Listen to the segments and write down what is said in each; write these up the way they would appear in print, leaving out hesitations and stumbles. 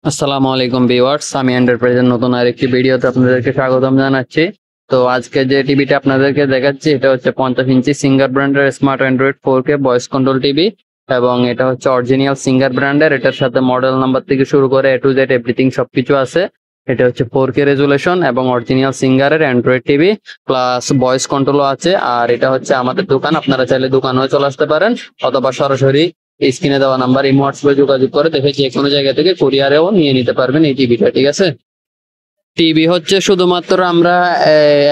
আসসালামু আলাইকুম ভিউয়ার্স, আমি এন্টারপ্রাইজের নতুন আরেকটি ভিডিওতে আপনাদেরকে স্বাগতম জানাচ্ছি। তো আজকে যে টিভিটা আপনাদেরকে দেখাচ্ছি এটা হচ্ছে 50 ইঞ্চি সিঙ্গার ব্র্যান্ডের smart Android 4K voice control TV এবং এটা হচ্ছে অরিজিনাল সিঙ্গার ব্র্যান্ডের। এটার সাথে মডেল নাম্বার থেকে শুরু করে A to Z এভরিথিং সবকিছু আছে। এটা হচ্ছে 4K রেজুলেশন এবং অরিজিনাল সিঙ্গারের অ্যান্ড্রয়েড টিভি প্লাস ভয়েস কন্ট্রোলও আছে। আর এটা হচ্ছে আমাদের দোকান, আপনারা চাইলে দোকানেও চলে আসতে পারেন অথবা সরাসরি স্ক্রিনে দেওয়া নাম্বার এই হোয়াটসঅ্যাপে যোগাযোগ করে দেখে যে কোনো জায়গা থেকে কুরিয়ারেও নিয়ে নিতে পারবেন এই টিভিটা। ঠিক আছে, টিভি হচ্ছে শুধুমাত্র আমরা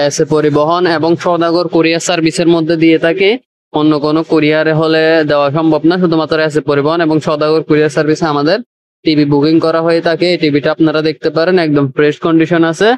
এসে পরিবহন এবং সওদাগর কুরিয়ার সার্ভিসের মধ্যে দিয়ে থাকি। অন্য কোনো কুরিয়ারে হলে দেওয়া সম্ভব না, শুধুমাত্র এসে পরিবহন এবং সওদাগর কুরিয়ার সার্ভিসে আমাদের টিভি বুকিং করা হয়ে থাকে। এই টিভিটা আপনারা দেখতে পারেন, একদম ফ্রেশ কন্ডিশন আছে,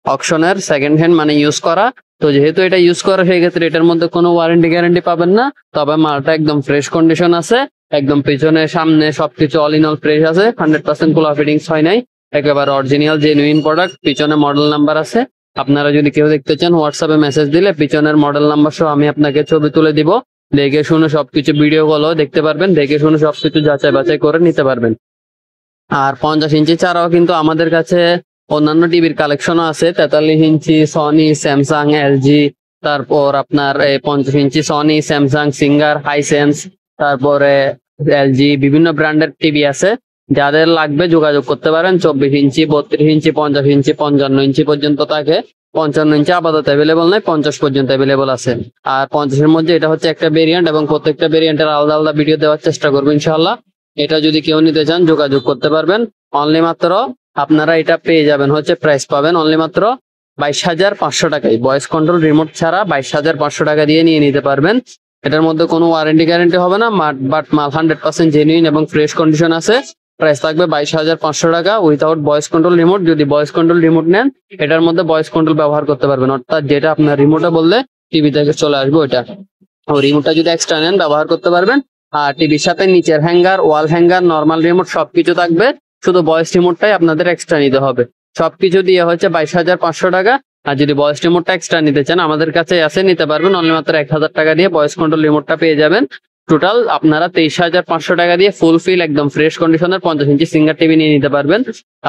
অকশনের সেকেন্ড হ্যান্ড মানে ইউজ করা। তো যেহেতু এটা ইউজ করা সেই ক্ষেত্রে এটার মধ্যে কোনো ওয়ারেন্টি গ্যারান্টি পাবেন না, তবে মালটা একদম ফ্রেশ কন্ডিশন আছে। একদম পিছনে সামনে সবকিছু অল ইন অল ফ্রেশ আছে, 100% কোলা ফিটিংস হয় নাই, একেবারে অরিজিনাল জেনুইন প্রোডাক্ট। পিছনে মডেল নাম্বার আছে, আপনারা যদি কেউ দেখতে চান হোয়াটসঅ্যাপে মেসেজ দিলে পিছনের মডেল নাম্বার সহ আমি আপনাকে ছবি তুলে দিব, দেখে শুনে সবকিছু ভিডিও কলও দেখতে পারবেন, দেখে শুনে সবকিছু যাচাই বাছাই করে নিতে পারবেন। আর 50 ইঞ্চি ছাড়াও কিন্তু আমাদের কাছে অন্যান্য টিভির কালেকশনও আছে, 43 ইঞ্চি সনি, স্যামসাং, এলজি, তারপর আপনার 50 ইঞ্চি সনি, স্যামসাং, সিঙ্গার, হাইসেন্স, তারপরে এলজি, বিভিন্ন ব্র্যান্ডের টিভি আছে। যাদের লাগবে যোগাযোগ করতে পারেন। 24 ইঞ্চি, 32 ইঞ্চি, 50 ইঞ্চি, 55 ইঞ্চি পর্যন্ত থাকে। 55 ইঞ্চি আপাতত অ্যাভেলেবল নয়, 50 পর্যন্ত অ্যাভেলেবল আছে। আর 50-এর মধ্যে এটা হচ্ছে একটা ভেরিয়েন্ট এবং প্রত্যেকটা ভেরিয়েন্টের আলাদা আলাদা ভিডিও দেওয়ার চেষ্টা করবো ইনশাল্লাহ। এটা যদি কেউ নিতে চান যোগাযোগ করতে পারবেন। অনলি মাত্র আপনারা এটা পেয়ে যাবেন, হচ্ছে প্রাইস পাবেন অনলি মাত্র 22,500 টাকায়, ভয়েস কন্ট্রোল রিমোট ছাড়া 22,500 টাকা দিয়ে নিয়ে নিতে পারবেন। এটার মধ্যে কোনো ওয়ারেন্টি গ্যারান্টি হবে না, বাট মাল 100% জেনুইন এবং ফ্রেশ কন্ডিশন আছে। প্রাইস থাকবে 22,500 টাকা উইথাউট ভয়েস কন্ট্রোল রিমোট। যদি ভয়েস কন্ট্রোল রিমোট নেন এটার মধ্যে ভয়েস কন্ট্রোল ব্যবহার করতে পারবেন, অর্থাৎ যেটা আপনার রিমোটে বললে টিভি থেকে চলে আসবে ওইটা। ও রিমোটটা যদি এক্সট্রা নেন ব্যবহার করতে পারবেন। আর টিভির সাথে নিচের হ্যাঙ্গার, ওয়াল হ্যাঙ্গার, নর্মাল রিমোট সবকিছু থাকবে, শুধু ভয়েস রিমোটটাই আপনাদের এক্সট্রা নিতে হবে। সবকিছু দিয়ে হচ্ছে 22,500 টাকা। আর যদি ভয়েস রিমোটটা এক্সট্রা নিতে চান আমাদের কাছে আছে, নিতে পারবেন। অনলি মাত্র 1,000 টাকা দিয়ে ভয়েস কন্ট্রোল রিমোটটা পেয়ে যাবেন। টোটাল আপনারা 23,500 টাকা দিয়ে ফুল ফিল একদম ফ্রেশ কন্ডিশনের 50 ইঞ্চি সিঙ্গার টিভি নিয়ে নিতে পারবেন।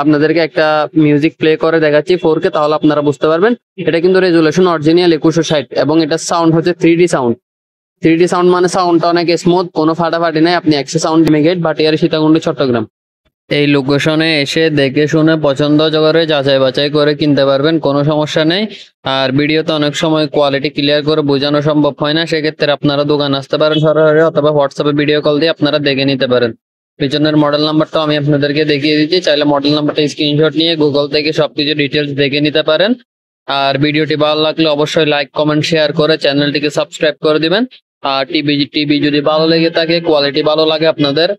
আপনাদেরকে একটা মিউজিক প্লে করে দেখাচ্ছি 4K, তাহলে আপনারা বুঝতে পারবেন। এটা কিন্তু রেজুলেশন অরিজিনাল 2160 এবং এটা সাউন্ড হচ্ছে 3D সাউন্ড। 3D সাউন্ড মানে সাউন্ডটা অনেক স্মুথ, কোনো ফাটাফাটি নাই। আপনি একশো সাউন্ড লিমিটেড, ভাটিয়ারি, সীতাকুণ্ড, চট্টগ্রাম এই লোকেশনে এসে দেখে শুনে পছন্দ করে যাচাই বাছাই করে কিনতে পারবেন, কোনো সমস্যা নেই। আর ভিডিওতে অনেক সময় কোয়ালিটি ক্লিয়ার করে বোঝানো সম্ভব হয় না, সেক্ষেত্রে আপনারা দোকান আসতে পারেন সরাসরি অথবা হোয়াটসঅ্যাপে ভিডিও কল দিয়ে আপনারা দেখে নিতে পারেন। পিছনের মডেল নাম্বারটা আমি আপনাদেরকে দেখিয়ে দিচ্ছি, চাইলে মডেল নাম্বারটা স্ক্রিনশট নিয়ে গুগল থেকে সবকিছু ডিটেলস দেখে নিতে পারেন। আর ভিডিওটি ভালো লাগলে অবশ্যই লাইক, কমেন্ট, শেয়ার করে চ্যানেলটিকে সাবস্ক্রাইব করে দিবেন। আর টিভি যদি ভালো লেগে থাকে, কোয়ালিটি ভালো লাগে, আপনাদের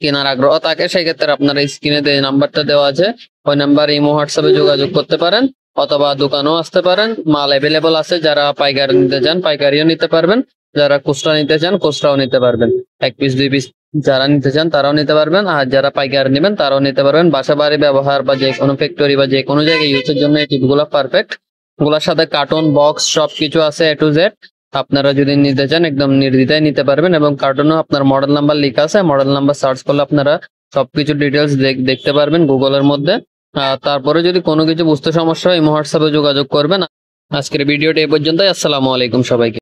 কেনার আগ্রহ থাকে, সেক্ষেত্রে আপনারা স্ক্রিনে যে নাম্বারটা দেওয়া আছে ওই নাম্বার ইমো হোয়াটসঅ্যাপে যোগাযোগ করতে পারেন অথবা দোকানেও আসতে পারেন। মাল অ্যাভেলেবল আছে, যারা পাইকারি নিতে চান পাইকারিও নিতে পারবেন, যারা খুচরা নিতে চান খুচরাও নিতে পারবেন। 1 পিস 2 পিস যারা নিতে চান তারাও নিতে পারবেন, আর যারা পাইকারি নেবেন তারাও নিতে পারবেন। বাসা বাড়ি ব্যবহার বা যে কোনো ফ্যাক্টরি বা যে কোনো জায়গায় ইউজের জন্য এই টিভিগুলো পারফেক্ট। ওগুলোর সাথে কার্টুন বক্স সবকিছু আছে A to Z। আপনারা যদি নিতে চান একদম নির্দ্বিধায় নিতে পারবেন এবং কার্টুনও আপনার মডেল নাম্বার লেখা আছে, মডেল নাম্বার সার্চ করলে আপনারা সবকিছু ডিটেলস দেখতে পারবেন গুগলের মধ্যে। তারপরে যদি কোনো কিছু বুঝতে সমস্যা হয় হোয়াটসঅ্যাপে যোগাযোগ করবেন। আজকের ভিডিওটা এই পর্যন্তই। আসসালামু আলাইকুম সবাইকে।